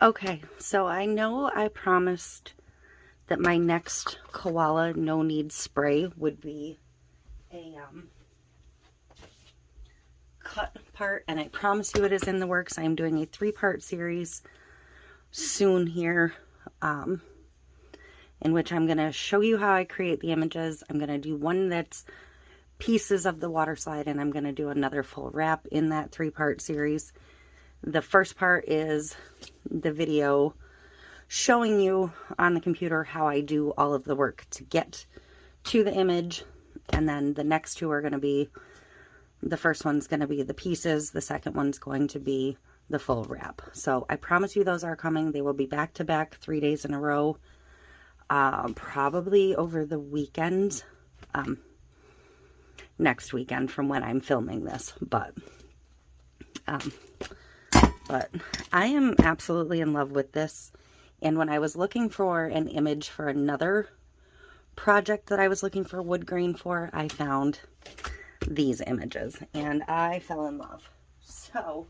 Okay, so I know I promised that my next koala no need spray would be a cut part, and I promise you it is in the works. I'm doing a 3-part series soon here, in which I'm going to show you how I create the images. I'm going to do one that's pieces of the water slide, and I'm going to do another full wrap in that 3-part series. The first part is the video showing you on the computer how I do all of the work to get to the image, and then the next 2 are going to be, the first one's going to be the pieces, the second one's going to be the full wrap. So I promise you those are coming. They will be back to back 3 days in a row, probably over the weekend, next weekend from when I'm filming this, but I am absolutely in love with this. And when I was looking for an image for another project that I was looking for wood grain for, I found these images and I fell in love. So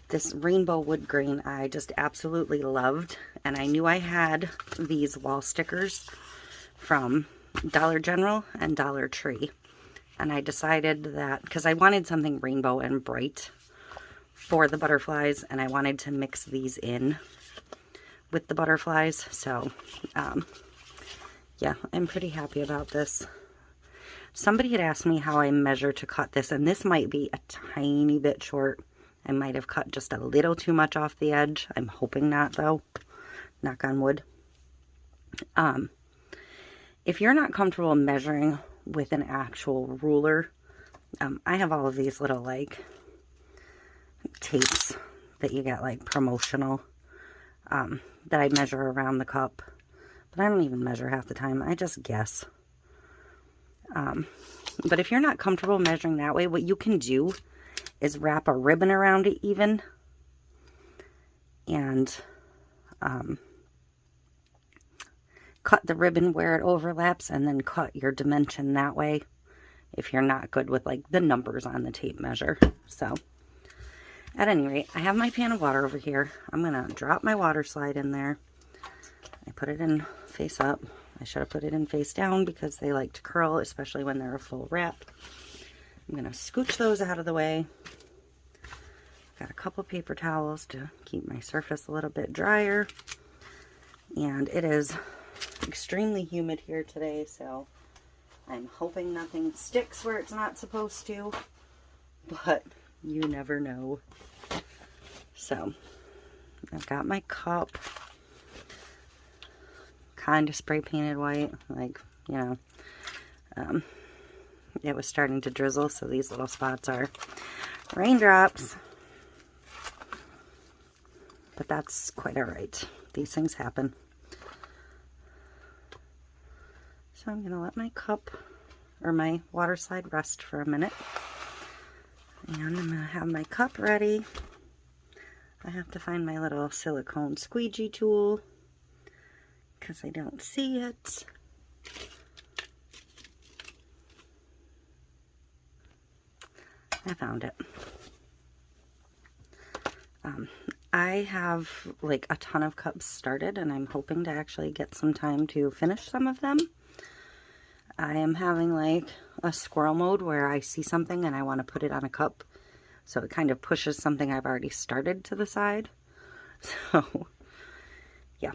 this rainbow wood grain I just absolutely loved, and I knew I had these wall stickers from Dollar General and Dollar Tree, and I decided that because I wanted something rainbow and bright for the butterflies, and I wanted to mix these in with the butterflies. So yeah, I'm pretty happy about this. Somebody had asked me how I measure to cut this, and this might be a tiny bit short. I might have cut just a little too much off the edge. I'm hoping not, though. Knock on wood. If you're not comfortable measuring with an actual ruler, I have all of these little like tapes that you get like promotional, that I measure around the cup, but I don't even measure half the time. I just guess. But if you're not comfortable measuring that way, what you can do is wrap a ribbon around it even, and cut the ribbon where it overlaps, and then cut your dimension that way if you're not good with like the numbers on the tape measure. So at any rate, I have my pan of water over here. I'm gonna drop my water slide in there. I put it in face up. I should have put it in face down because they like to curl, especially when they're a full wrap. I'm gonna scooch those out of the way. Got a couple paper towels to keep my surface a little bit drier. And it is extremely humid here today, so I'm hoping nothing sticks where it's not supposed to, but you never know. So I've got my cup, kind of spray painted white, like, you know, it was starting to drizzle, so these little spots are raindrops, but that's quite all right. These things happen. So I'm gonna let my cup or my water slide rest for a minute, and I'm gonna have my cup ready. I have to find my little silicone squeegee tool because I don't see it. I found it. I have like a ton of cups started, and I'm hoping to actually get some time to finish some of them. I am having like a squirrel mode where I see something and I want to put it on a cup, so it kind of pushes something I've already started to the side. So yeah,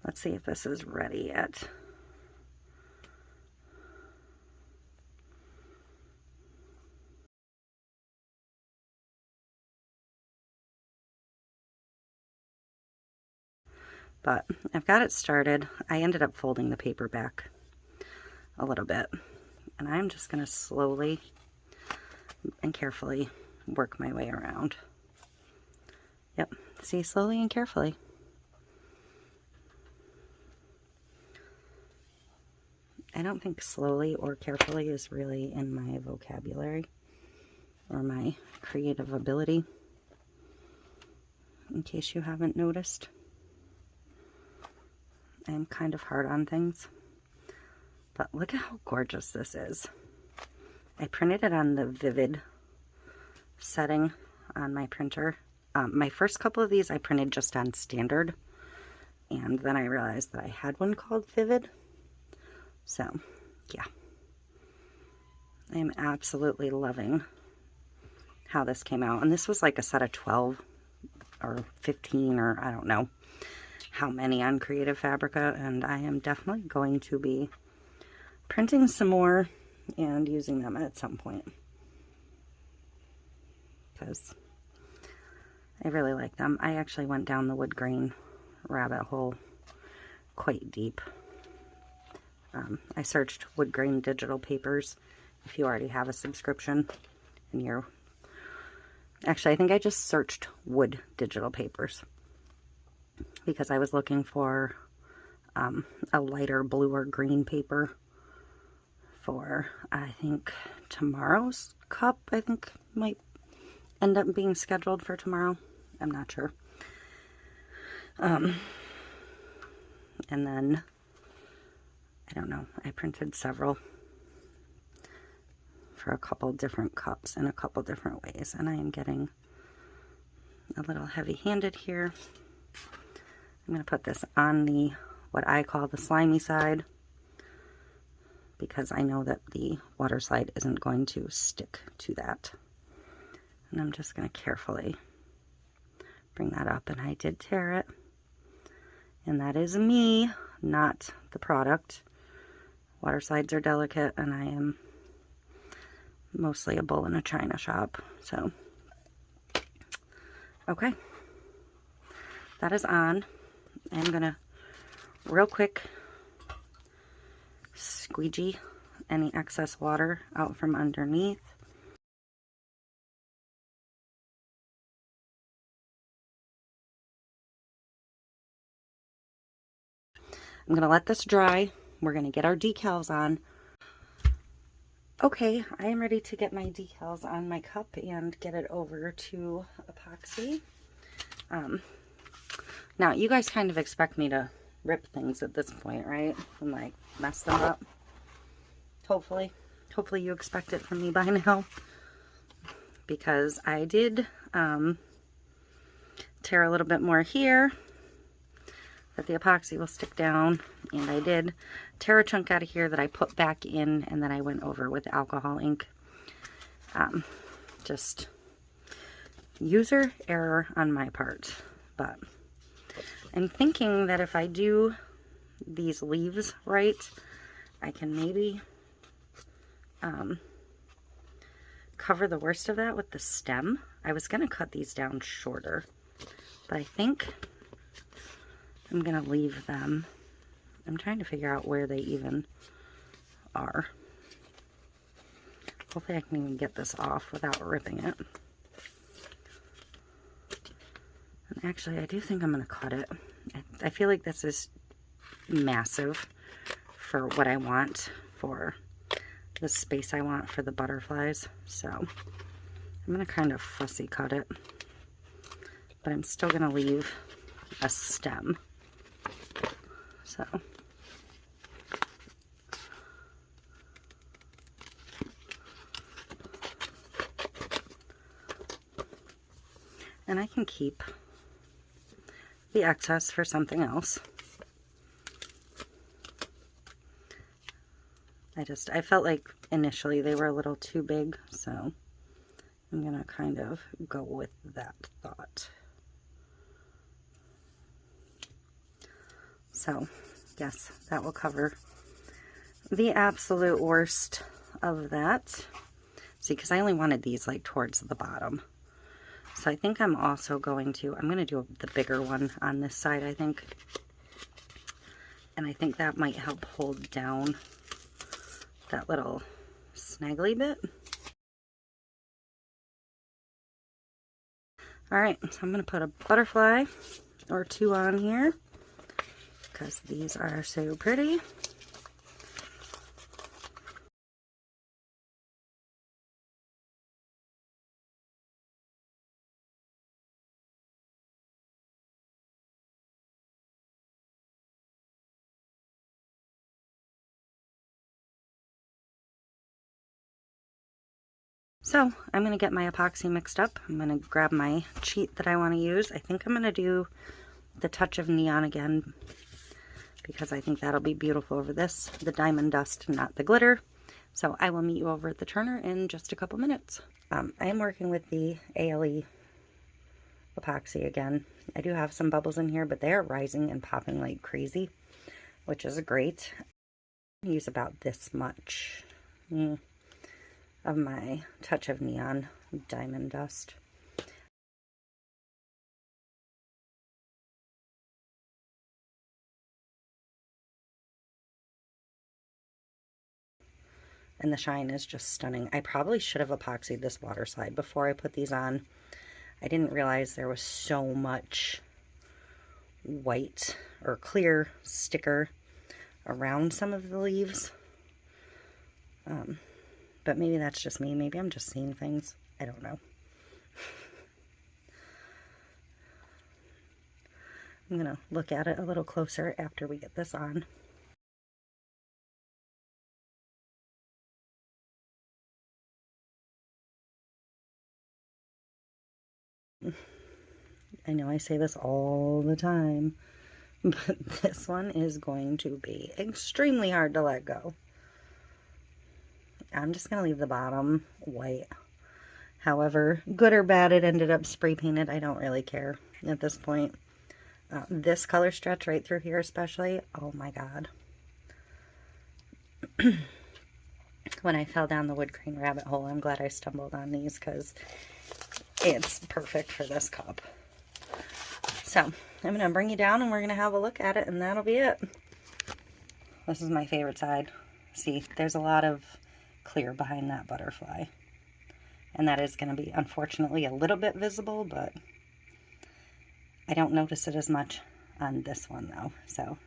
let's see if this is ready yet. But I've got it started. I ended up folding the paper back a little bit, and I'm just going to slowly and carefully work my way around. Yep, see, slowly and carefully. I don't think slowly or carefully is really in my vocabulary or my creative ability, in case you haven't noticed. I'm kind of hard on things, but look at how gorgeous this is. I printed it on the Vivid setting on my printer. My first couple of these I printed just on standard, and then I realized that I had one called Vivid. So yeah, I am absolutely loving how this came out. And this was like a set of 12 or 15, or I don't know how many on Creative Fabrica, and I am definitely going to be printing some more and using them at some point, because I really like them. I actually went down the wood grain rabbit hole quite deep. I searched wood grain digital papers. If you already have a subscription and you're... Actually, I think I just searched wood digital papers because I was looking for a lighter blue or green paper for, I think, tomorrow's cup. I think might end up being scheduled for tomorrow. I'm not sure. And then, I don't know, I printed several for a couple different cups in a couple different ways, and I am getting a little heavy-handed here. I'm going to put this on the, what I call the slimy side, because I know that the water slide isn't going to stick to that. And I'm just going to carefully bring that up, and I did tear it. And that is me, not the product. Water slides are delicate, and I am mostly a bull in a china shop. So, okay. That is on. I'm going to real quick squeegee any excess water out from underneath. I'm going to let this dry. We're going to get our decals on. Okay, I am ready to get my decals on my cup and get it over to epoxy. Now, you guys kind of expect me to rip things at this point, right? And like mess them up. Hopefully you expect it from me by now. Because I did tear a little bit more here, that the epoxy will stick down, and I did tear a chunk out of here that I put back in, and then I went over with alcohol ink. Just user error on my part, but I'm thinking that if I do these leaves right, I can maybe cover the worst of that with the stem. I was going to cut these down shorter, but I think I'm going to leave them. I'm trying to figure out where they even are. Hopefully I can even get this off without ripping it. And actually, I do think I'm going to cut it. I feel like this is massive for what I want, for the space I want for the butterflies. So I'm going to kind of fussy cut it. But I'm still going to leave a stem. So, and I can keep the excess for something else. I felt like initially they were a little too big, so I'm gonna kind of go with that thought. So, yes, that will cover the absolute worst of that. See, because I only wanted these like towards the bottom. So I think I'm also going to, I'm going to do the bigger one on this side, I think. And I think that might help hold down that little snaggly bit. Alright, so I'm going to put a butterfly or two on here, because these are so pretty. So I'm going to get my epoxy mixed up. I'm going to grab my sheet that I want to use. I think I'm going to do the touch of neon again, because I think that'll be beautiful over this, the diamond dust, not the glitter. So I will meet you over at the turner in just a couple minutes. I am working with the ALE epoxy again. I do have some bubbles in here, but they are rising and popping like crazy, which is great. I use about this much of my touch of neon diamond dust. And the shine is just stunning. I probably should have epoxied this water slide before I put these on. I didn't realize there was so much white or clear sticker around some of the leaves. But maybe that's just me. Maybe I'm just seeing things. I don't know. I'm going to look at it a little closer after we get this on. I know I say this all the time, but this one is going to be extremely hard to let go. I'm just going to leave the bottom white. However good or bad it ended up spray painted, I don't really care at this point. This color stretch right through here especially, oh my god. When I fell down the wood grain rabbit hole, I'm glad I stumbled on these because it's perfect for this cup. So I'm going to bring you down and we're going to have a look at it, and that'll be it. This is my favorite side. See, there's a lot of clear behind that butterfly. And that is going to be, unfortunately, a little bit visible, but I don't notice it as much on this one, though. So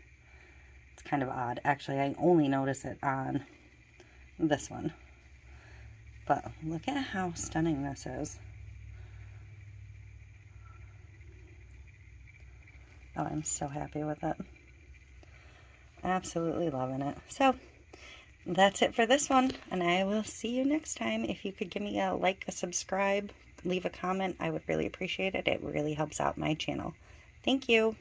it's kind of odd. Actually, I only notice it on this one. But look at how stunning this is. Oh, I'm so happy with it. Absolutely loving it. So that's it for this one, and I will see you next time. If you could give me a like, a subscribe, leave a comment, I would really appreciate it. It really helps out my channel. Thank you.